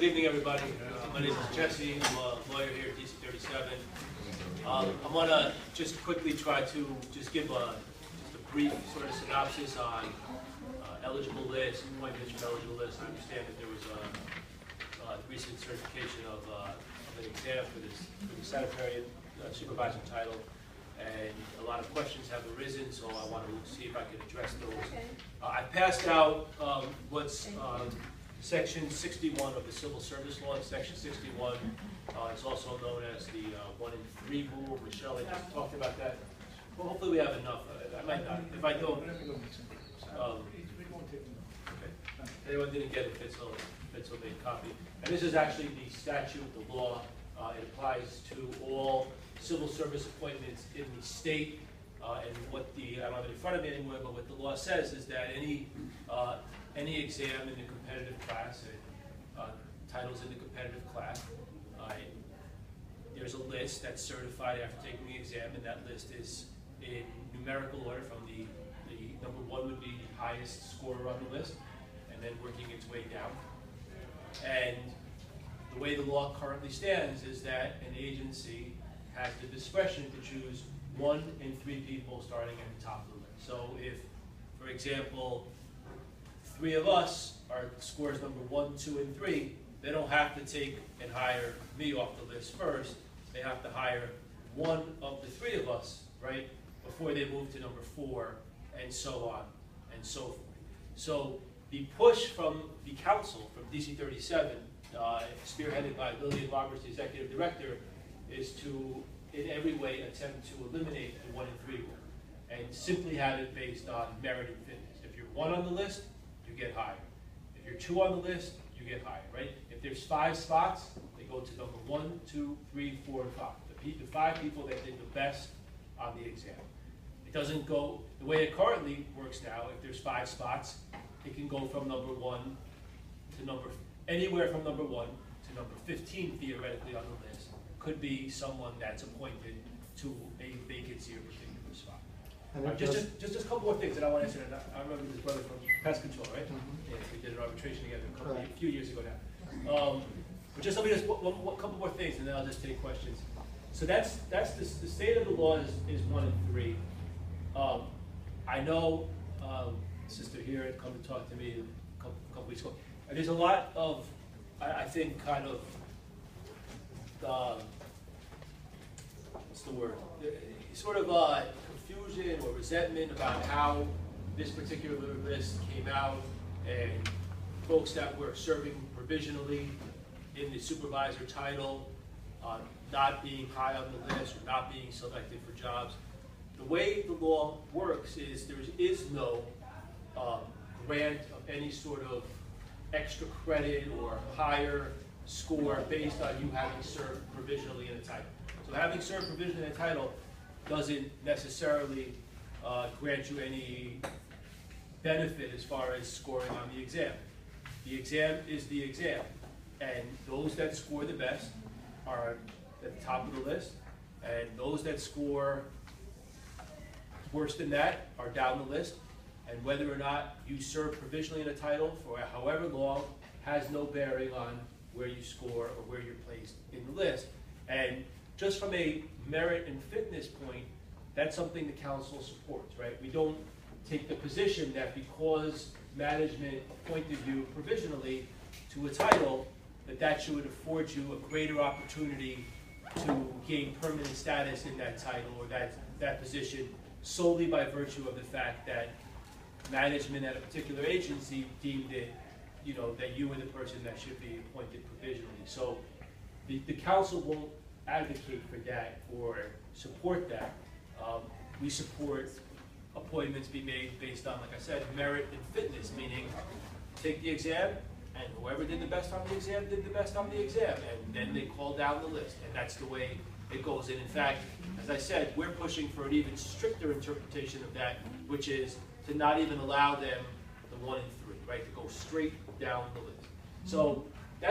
evening, everybody. My name is Jesse. I'm a lawyer here at DC 37. I want to just quickly try to just give a brief sort of synopsis on eligible list, appointments from eligible list. I understand that there was a recent certification of an exam for the sanitary supervisor title, and a lot of questions have arisen, so I want to see if I can address those. I passed out what's Section 61 of the Civil Service Law. Section 61 is also known as the 1 in 3 rule. Michelle just talked about that. Well, hopefully we have enough. I might not. If I don't, okay. If anyone didn't get it, Fitz will make a copy. And this is actually the statute, the law. It applies to all civil service appointments in the state. And what the, I don't have it in front of me anymore, but what the law says is that any exam in the competitive class, titles in the competitive class, there's a list that's certified after taking the exam, and that list is in numerical order from the number 1 would be the highest scorer on the list, and then working its way down. And the way the law currently stands is that an agency has the discretion to choose 1 in 3 people starting at the top of the list. So if, for example, 3 of us are scores number 1, 2, and 3, they don't have to take and hire me off the list first. They have to hire 1 of the 3 of us, right, before they move to number 4, and so on and so forth. So the push from the council, from DC 37, spearheaded by Lillian Roberts, the executive director, is to, in every way, attempt to eliminate the 1 in 3 rule and simply have it based on merit and fitness. If you're 1 on the list, you get hired. If you're 2 on the list, you get hired, right? If there's 5 spots, they go to number 1, 2, 3, 4, and 5. The 5 people that did the best on the exam. It doesn't go, the way it currently works now, if there's 5 spots, it can go from number 1 to anywhere from number 1 to number 15 theoretically on the list. Could be someone that's appointed to a vacancy or particular spot. Just a couple more things that I want to answer. I remember this brother from pest control, right? Yeah, we did an arbitration together a few years ago now. But just let me just one couple more things, and then I'll just take questions. So that's the state of the law is 1 in 3. I know sister here had come to talk to me a couple weeks ago. And there's a lot of, I think, kind of what's the word? Sort of confusion or resentment about how this particular list came out, and folks that were serving provisionally in the supervisor title not being high on the list or not being selected for jobs. The way the law works is there is no grant of any sort of extra credit or higher score based on you having served provisionally in a title. So having served provisionally in a title doesn't necessarily grant you any benefit as far as scoring on the exam. The exam is the exam, and those that score the best are at the top of the list, and those that score worse than that are down the list. And whether or not you serve provisionally in a title for however long has no bearing on where you score or where you're placed in the list. And just from a merit and fitness point, that's something the council supports, right? We don't take the position that because management appointed you provisionally to a title, that should afford you a greater opportunity to gain permanent status in that title or that position solely by virtue of the fact that management at a particular agency deemed it, that you were the person that should be appointed provisionally. So the council won't advocate for that or support that. We support appointments be made based on, like I said, merit and fitness, meaning take the exam, and whoever did the best on the exam did the best on the exam, and then they call down the list, and that's the way it goes. And in fact, as I said, we're pushing for an even stricter interpretation of that, which is to not even allow them the 1 in 3, right? To go straight down the list. So